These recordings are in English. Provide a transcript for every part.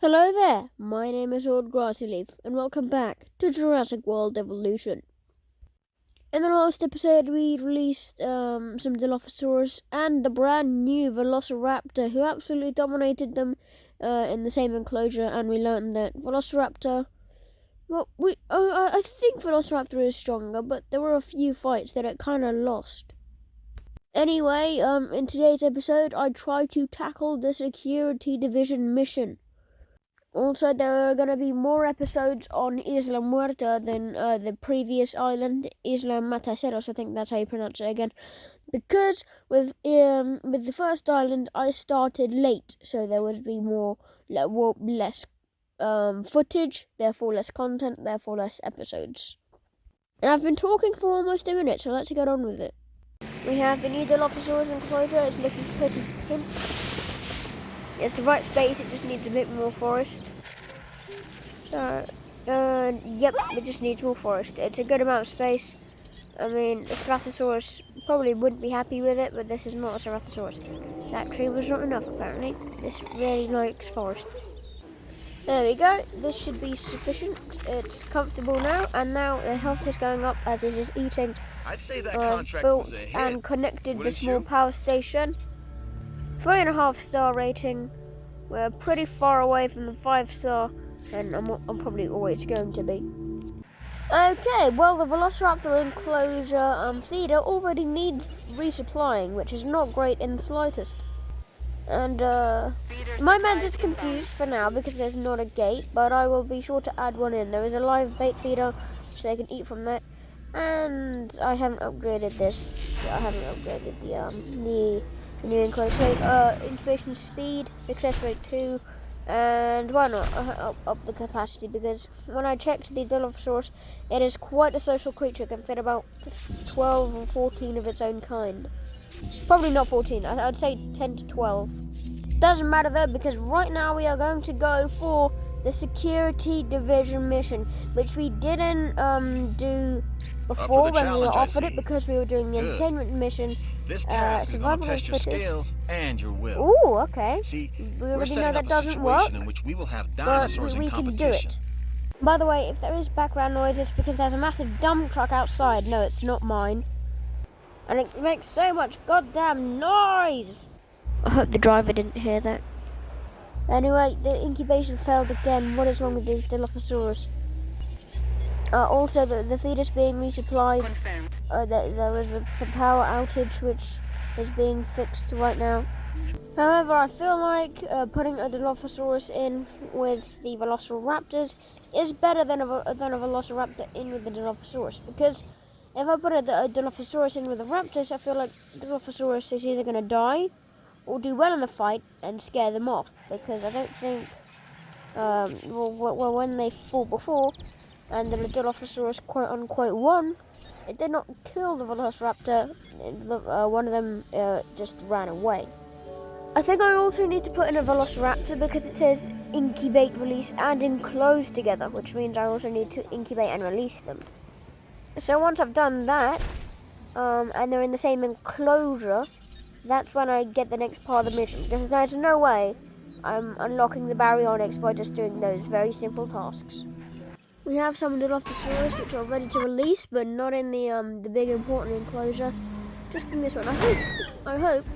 Hello there, my name is Old Grassy Leaf, and welcome back to Jurassic World Evolution. In the last episode, we released some Dilophosaurus and the brand new Velociraptor, who absolutely dominated them in the same enclosure, and we learned that Velociraptor... Well, I think Velociraptor is stronger, but there were a few fights that it kind of lost. Anyway, in today's episode, I try to tackle the Security Division mission. Also, there are going to be more episodes on Isla Muerta than the previous island, Isla Mataceros, I think that's how you pronounce it again. Because with the first island, I started late, so there would be less footage, therefore less content, therefore less episodes. And I've been talking for almost a minute, so let's get on with it. We have the new Dilophosaurus enclosure. It's looking pretty pimped. It's the right space, it just needs a bit more forest. So, yep, it just needs more forest. It's a good amount of space. I mean, the Ceratosaurus probably wouldn't be happy with it, but this is not a Ceratosaurus. That tree was not enough, apparently. This really likes forest. There we go, this should be sufficient. It's comfortable now, and now the health is going up as it is eating. I'd say that contract built was a hit, and connected the small you? power station. 3.5-star rating. We're pretty far away from the 5-star, and I'm probably always going to be. Okay, well, the Velociraptor enclosure feeder already needs resupplying, which is not great in the slightest. And my man's is confused for now because there's not a gate, but I will be sure to add one in. There is a live bait feeder, so they can eat from that. And I haven't upgraded this. I haven't upgraded the new enclosure. Incubation speed, success rate 2, and why not up the capacity, because when I checked the Dilophosaurus, it is quite a social creature. It can fit about 12 or 14 of its own kind. Probably not 14, I'd say 10 to 12. Doesn't matter though, because right now we are going to go for the Security Division mission, which we didn't do before when we were offered it, because we were doing the entertainment mission. This task is going to test your scales and your will. Ooh, okay. See, we we're setting know up that a doesn't situation work, in which we will have dinosaurs but we in can competition. do it. By the way, if there is background noise, it's because there's a massive dump truck outside. No, it's not mine. And it makes so much goddamn noise! I hope the driver didn't hear that. Anyway, the incubation failed again. What is wrong with these Dilophosaurus? Also, the feed is being resupplied. There was a power outage which is being fixed right now. However, I feel like putting a Dilophosaurus in with the Velociraptors is better than a Velociraptor in with the Dilophosaurus, because if I put a Dilophosaurus in with the Raptors, I feel like Dilophosaurus is either going to die or do well in the fight and scare them off, because I don't think, when they fought before, and the Dilophosaurus quote-unquote won, it did not kill the Velociraptor. One of them just ran away. I think I also need to put in a Velociraptor because it says incubate, release, and enclose together, which means I also need to incubate and release them. So once I've done that, and they're in the same enclosure, that's when I get the next part of the mission, because there's no way I'm unlocking the baryonyx by just doing those very simple tasks. We have some Dilophosaurus which are ready to release, but not in the big important enclosure, just in this one. I hope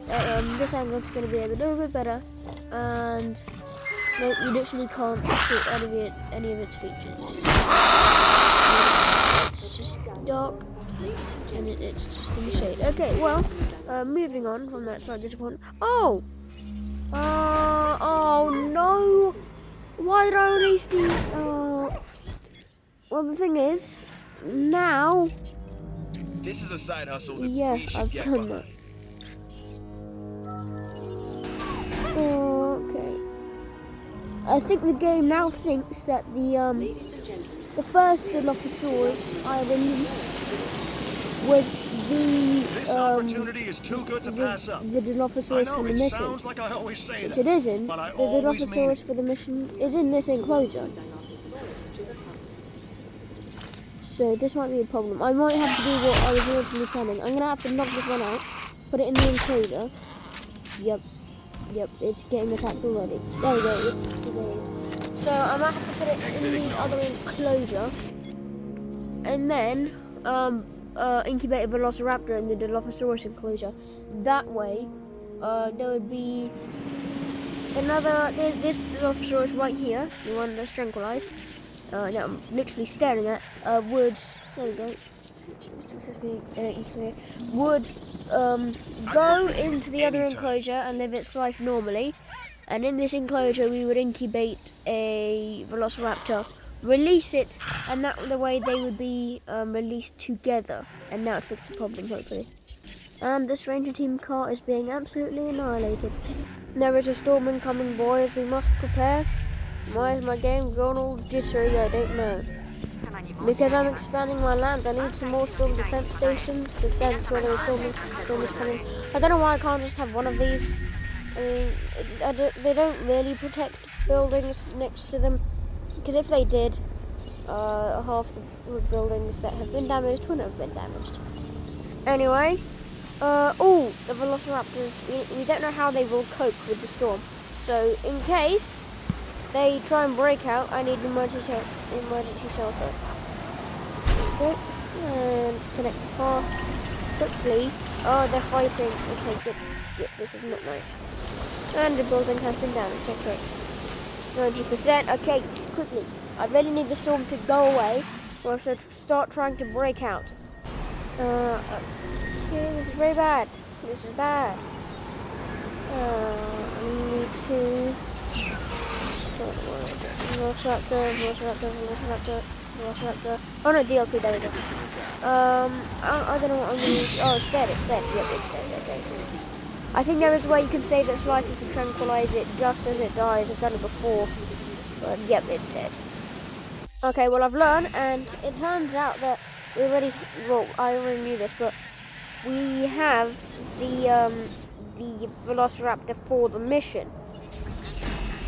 that this angle is going to be a little bit better, and no, you literally can't see any of its features. It's just dark, and it's just in the shade. Okay, well, moving on from that slight disappointment. Oh no! Why did I release the? Well, the thing is, now. This is a side hustle that yeah, we should I've get done behind. that. Okay. I think the game now thinks that the first Dilophosaurus I released was This opportunity is too good to pass up. the Dilophosaurus for the it mission. sounds like I always say Which that, it isn't. but I The always mean Dilophosaurus for the mission is in this enclosure. So this might be a problem. I might have to do what I was originally planning. I'm going to have to knock this one out, put it in the enclosure. Yep. Yep, it's getting attacked already. There we go, it's sedated. So I might have to put it in the other enclosure. And then incubate a Velociraptor in the Dilophosaurus enclosure. That way, there would be another, this Dilophosaurus right here, the one that's tranquilized, that I'm literally staring at, would, there we go, successfully would go into the other enclosure and live its life normally. And in this enclosure we would incubate a Velociraptor, release it, and that the way they would be released together, and that would fix the problem hopefully. And this Ranger Team car is being absolutely annihilated. There is a storm incoming, boys, we must prepare. Why is my game gone all jittery? I don't know. Because I'm expanding my land, I need some more storm defense stations to sense whether a storm is coming. I don't know why I can't just have one of these. I mean, they don't really protect buildings next to them. Because if they did, half the buildings that have been damaged wouldn't have been damaged. Anyway, the Velociraptors, we don't know how they will cope with the storm. So, in case they try and break out, I need an emergency shelter. Okay, and connect the path quickly. Oh, they're fighting. Okay, good. This is not nice. And the building has been damaged. Okay, 90%. Okay, just quickly. I really need the storm to go away, or else I'll start trying to break out. Okay, this is very bad. This is bad. I need to. Velociraptor. Oh no, DLP, there we go. I don't know what I'm gonna use. Oh, it's dead. Yep, it's dead. Okay. I think there is a way you can save its life if you tranquilize it just as it dies. I've done it before. But yep, it's dead. Okay, well I've learned, and it turns out that we already, well, I already knew this, but we have the Velociraptor for the mission,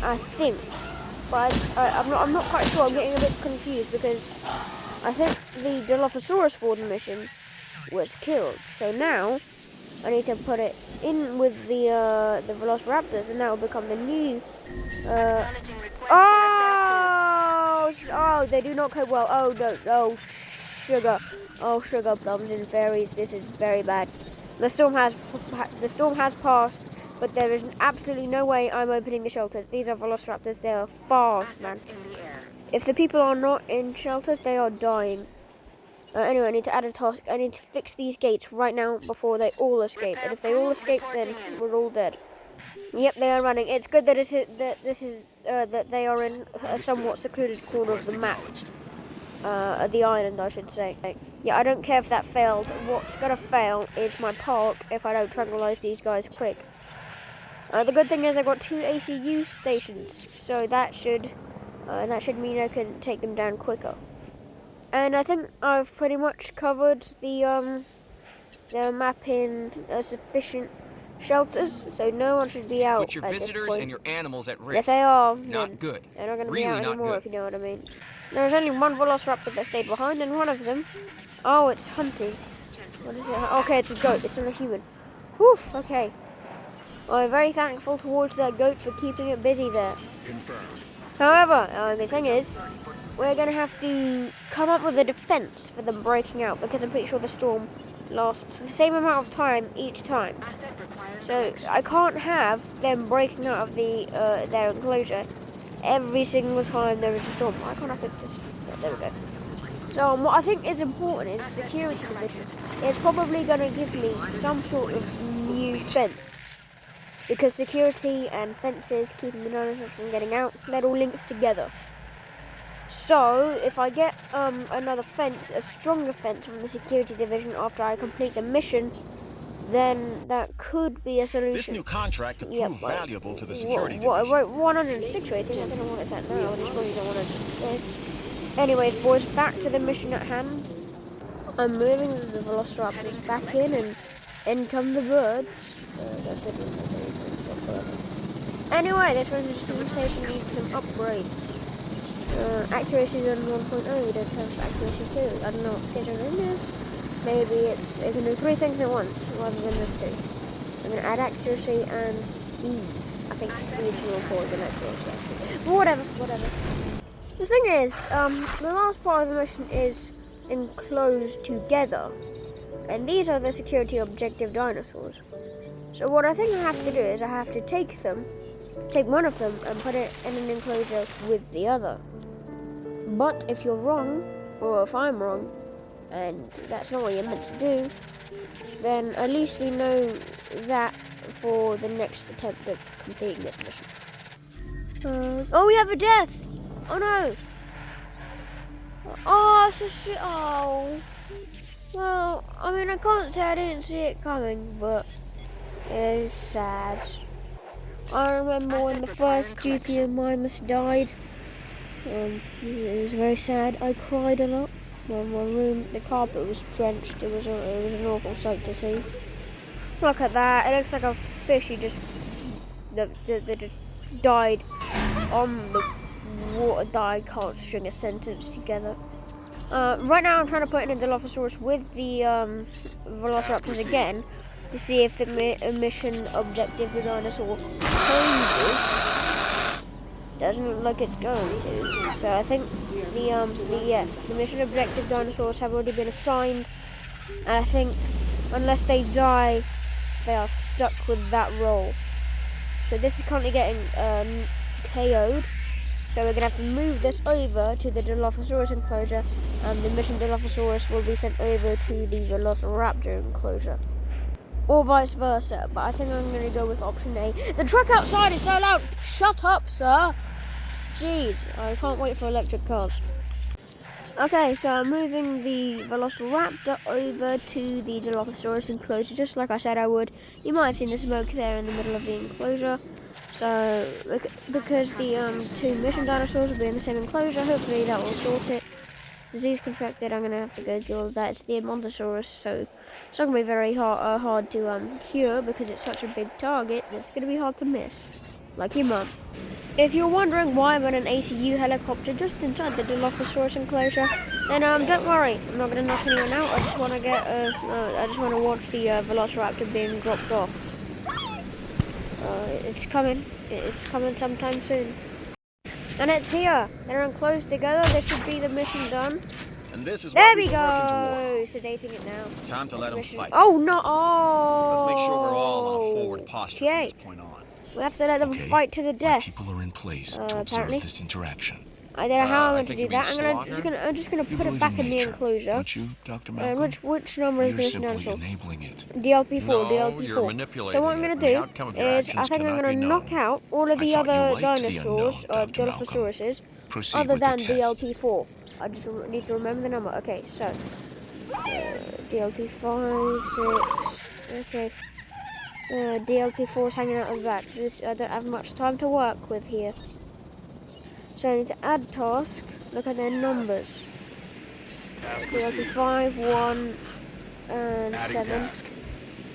I think. But I'm not quite sure. I'm getting a bit confused because I think the Dilophosaurus for the mission was killed. So now I need to put it in with the Velociraptors, and that will become the new. Oh, they do not cope well. Oh no, sugar plums and fairies. This is very bad. The storm has passed. But there is absolutely no way I'm opening the shelters. These are Velociraptors. They are fast, man. If the people are not in shelters, they are dying. Anyway, I need to add a task. I need to fix these gates right now before they all escape. And if they all escape, then we're all dead. Yep, they are running. It's good that that they are in a somewhat secluded corner of the map. The island, I should say. Yeah, I don't care if that failed. What's gonna fail is my park if I don't tranquilize these guys quick. The good thing is I've got 2 ACU stations, so that should mean I can take them down quicker. And I think I've pretty much covered the map in sufficient shelters, so no one should be out. Put your visitors and your animals at risk. If they are, not good. They're not going to really be out not anymore, good. if you know what I mean. There's only one Velociraptor that stayed behind, and one of them, oh, it's hunting. What is it? Okay, it's a goat. It's not a human. Whew. Okay. I'm very thankful towards that goat for keeping it busy there. Confirmed. However, the thing is, we're going to have to come up with a defense for them breaking out, because I'm pretty sure the storm lasts the same amount of time each time. So I can't have them breaking out of their enclosure every single time there is a storm. Why can't I pick this? There we go. So what I think is important is security division. It's probably going to give me some sort of new fence. Because security and fences, keeping the dinosaurs from getting out, that all links together. So, if I get another fence, a stronger fence from the security division after I complete the mission, then that could be a solution. This new contract could prove valuable to the security division. I wrote 106 rating, I don't know what it's at now, and it's probably not 106. Anyways, boys, back to the mission at hand. I'm moving the Velociraptors back in, and in come the birds. Anyway, this Ranger station needs some upgrades. Accuracy is on 1.0, we don't have accuracy 2. I don't know what schedule it is. Maybe it can do 3 things at once rather than just 2. I'm going to add accuracy and speed. I think Swedes will record the next one section. But whatever. The thing is, the last part of the mission is enclosed together. And these are the security objective dinosaurs. So what I think I have to do is I have to take one of them and put it in an enclosure with the other. But if you're wrong, or if I'm wrong, and that's not what you're meant to do, then at least we know that for the next attempt at completing this mission. Oh, we have a death! Oh no! Oh, it's a shit. Oh. Well, I mean, I can't say I didn't see it coming, but it's sad. I remember when the first GTM Mimus died. It was very sad. I cried a lot. When my room, the carpet was drenched. It was an awful sight to see. Look at that. It looks like a fish. That just died on the water. I can't string a sentence together. Right now I'm trying to put in a Dilophosaurus with the Velociraptors again to see if the mission objective the dinosaur changes. Doesn't look like it's going to. So I think the mission objective dinosaurs have already been assigned, and I think unless they die, they are stuck with that role. So this is currently getting KO'd. So we're going to have to move this over to the Dilophosaurus enclosure, and the mission Dilophosaurus will be sent over to the Velociraptor enclosure. Or vice versa, but I think I'm going to go with option A. The truck outside is so loud! Shut up, sir! Jeez, I can't wait for electric cars. Okay, so I'm moving the Velociraptor over to the Dilophosaurus enclosure, just like I said I would. You might have seen the smoke there in the middle of the enclosure. So, because the two mission dinosaurs will be in the same enclosure, hopefully that will sort it. Disease contracted, I'm going to have to go through all of that. It's the Edmontosaurus, so it's not going to be very hard to cure because it's such a big target. It's going to be hard to miss, like your mum. If you're wondering why I'm on an ACU helicopter just inside the Dilophosaurus enclosure, then don't worry, I'm not going to knock anyone out. I just want to watch the Velociraptor being dropped off. It's coming sometime soon. And it's here. They're enclosed together. This should be the mission done. And this is there what we we've been working toward. Sedating it now. Time to let them fight. Oh no! Oh. Let's make sure we're all on a forward posture from this point on. We have to let them fight to the death. People are in place to observe this interaction. I don't know how I'm going to do that. I'm just gonna put it back in the enclosure. Don't you, Dr. Malcolm? Which number is this now? Enabling it. DLP4, No, DLP4. you're manipulating So what I'm going to do is I think I'm going to knock out all of the other dinosaurs, Dilophosauruses, other than DLP4. I just need to remember the number. Okay, so DLP5, 6. Okay. DLP4 is hanging out of that. I don't have much time to work with here. So I need to add task. Look at their numbers. DLP5, 1, and 7.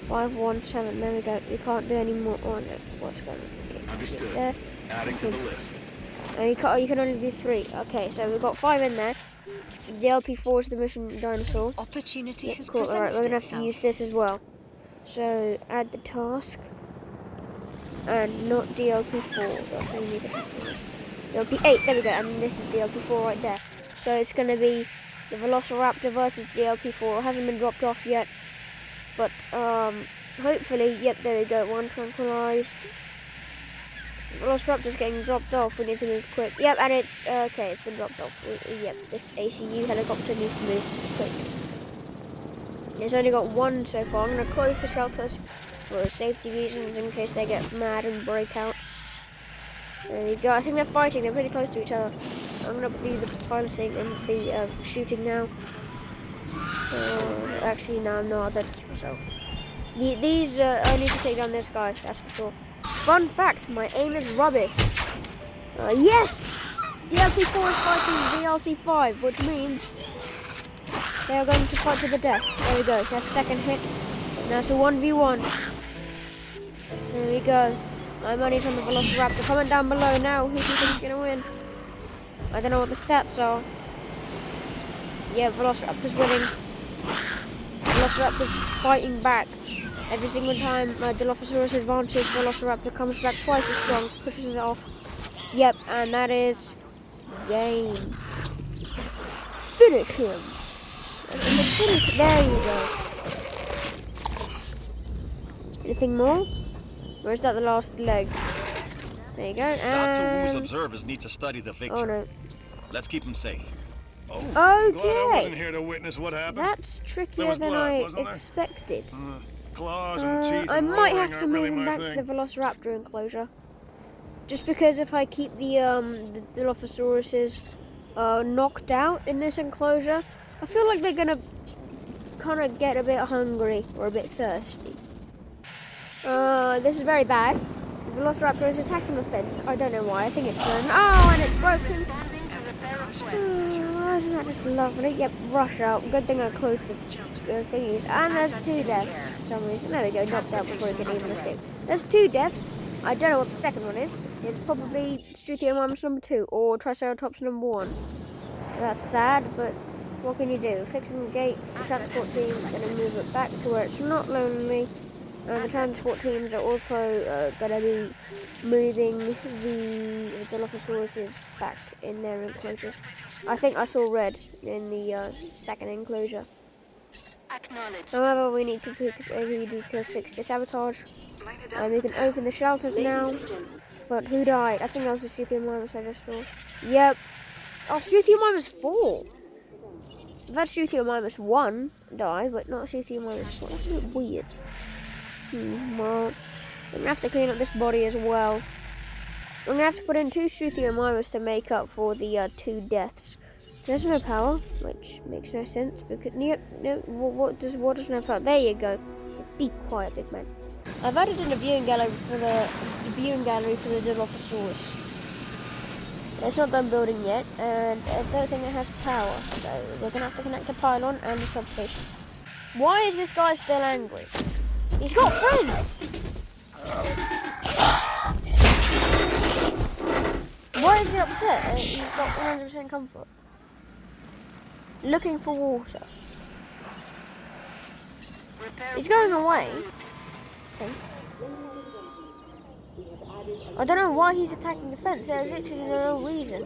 5, 1, 7. There we go. We can't do any more on it. What's going on? Understood. There. Adding to the list. And you can only do 3. Okay, so we've got 5 in there. DLP4 is the mission dinosaur. Opportunity has cool. presented Alright, we're gonna have itself. to use this as well. So add the task. And not DLP4. That's how you need to type it. DLP8, there we go, and this is DLP4 right there. So it's going to be the Velociraptor versus DLP4. It hasn't been dropped off yet, but hopefully, yep, there we go, 1 tranquilized. Velociraptor's getting dropped off, we need to move quick. Yep, and it's, okay, it's been dropped off. Yep, this ACU helicopter needs to move quick. It's only got 1 so far. I'm going to close the shelters for safety reasons in case they get mad and break out. There we go. I think they're fighting. They're pretty close to each other. I'm going to do the piloting and the shooting now. Actually, no, I'm not. I'll do myself. These, I need to take down this guy, that's for sure. Fun fact, my aim is rubbish. Yes! DLC4 is fighting DLC5, which means they are going to fight to the death. There we go. That's second hit. Now it's a 1v1. There we go. My money's on the Velociraptor. Comment down below now. Who do you think is going to win? I don't know what the stats are. Yeah, Velociraptor's winning. Velociraptor's fighting back. Every single time Dilophosaurus advances, Velociraptor comes back twice as strong, pushes it off. Yep, and that is game. Finish him. Finish. There you go. Anything more? Or is that the last leg? There you go. Dr. Wu's And observers need to study the victim. oh no. Let's keep him safe. Oh, glad I wasn't Okay. here to witness what happened. That's There trickier was than blood, I wasn't there? expected. Claws and teeth I and might rolling have to aren't move really him my back thing. to the Velociraptor enclosure. Just because if I keep the Dilophosauruses knocked out in this enclosure, I feel like they're gonna kind of get a bit hungry or a bit thirsty. This is very bad. The Velociraptor is attacking the fence. I don't know why. I think it's learned. Oh, and it's broken. Oh, isn't that just lovely? Yep, rush out. Good thing I closed the thingies. And there's 2 deaths for some reason. There we go, knocked out before he could even escape. There's 2 deaths. I don't know what the second one is. It's probably Struthiomimus number 2 or Triceratops number 1. That's sad, but what can you do? Fixing the gate, the transport team are going to move it back to where it's not lonely. And the transport teams are also going to be moving the Dilophosauruses back in their enclosures. I think I saw red in the second enclosure. However, we need to fix the sabotage. And we can open the shelters now. But who died? I think that was the Struthiomimus I just saw. Yep. Oh, Struthiomimus 4. I've had Struthiomimus 1 die, but not Struthiomimus 4. That's a bit weird. Well, I'm going to have to clean up this body as well. I'm going to have to put in 2 Struthiomimus to make up for the 2 deaths. There's no power, which makes no sense because what does no power? There you go. Be quiet, big man. I've added in a viewing gallery for the Dilophosaurus. It's not done building yet, and I don't think it has power, so we're gonna have to connect a pylon and a substation. Why is this guy still angry? He's got friends. Why is he upset? He's got 100% comfort. Looking for water. He's going away, I think. I don't know why he's attacking the fence. There's literally no reason.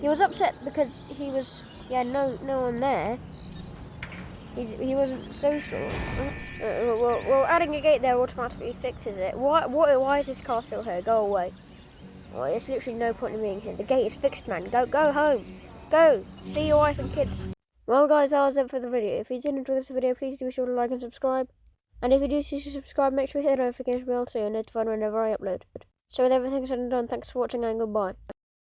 He was upset because he was, no one there. He wasn't social. Well, adding a gate there automatically fixes it. Why is this car still here? Go away. Well, there's literally no point in being here. The gate is fixed, man. Go home. Go. See your wife and kids. Well, guys, that was it for the video. If you did enjoy this video, please do be sure to like and subscribe. And if you do choose to subscribe, make sure you hit the notification bell so you're notified whenever I upload. So with everything said and done, thanks for watching and goodbye.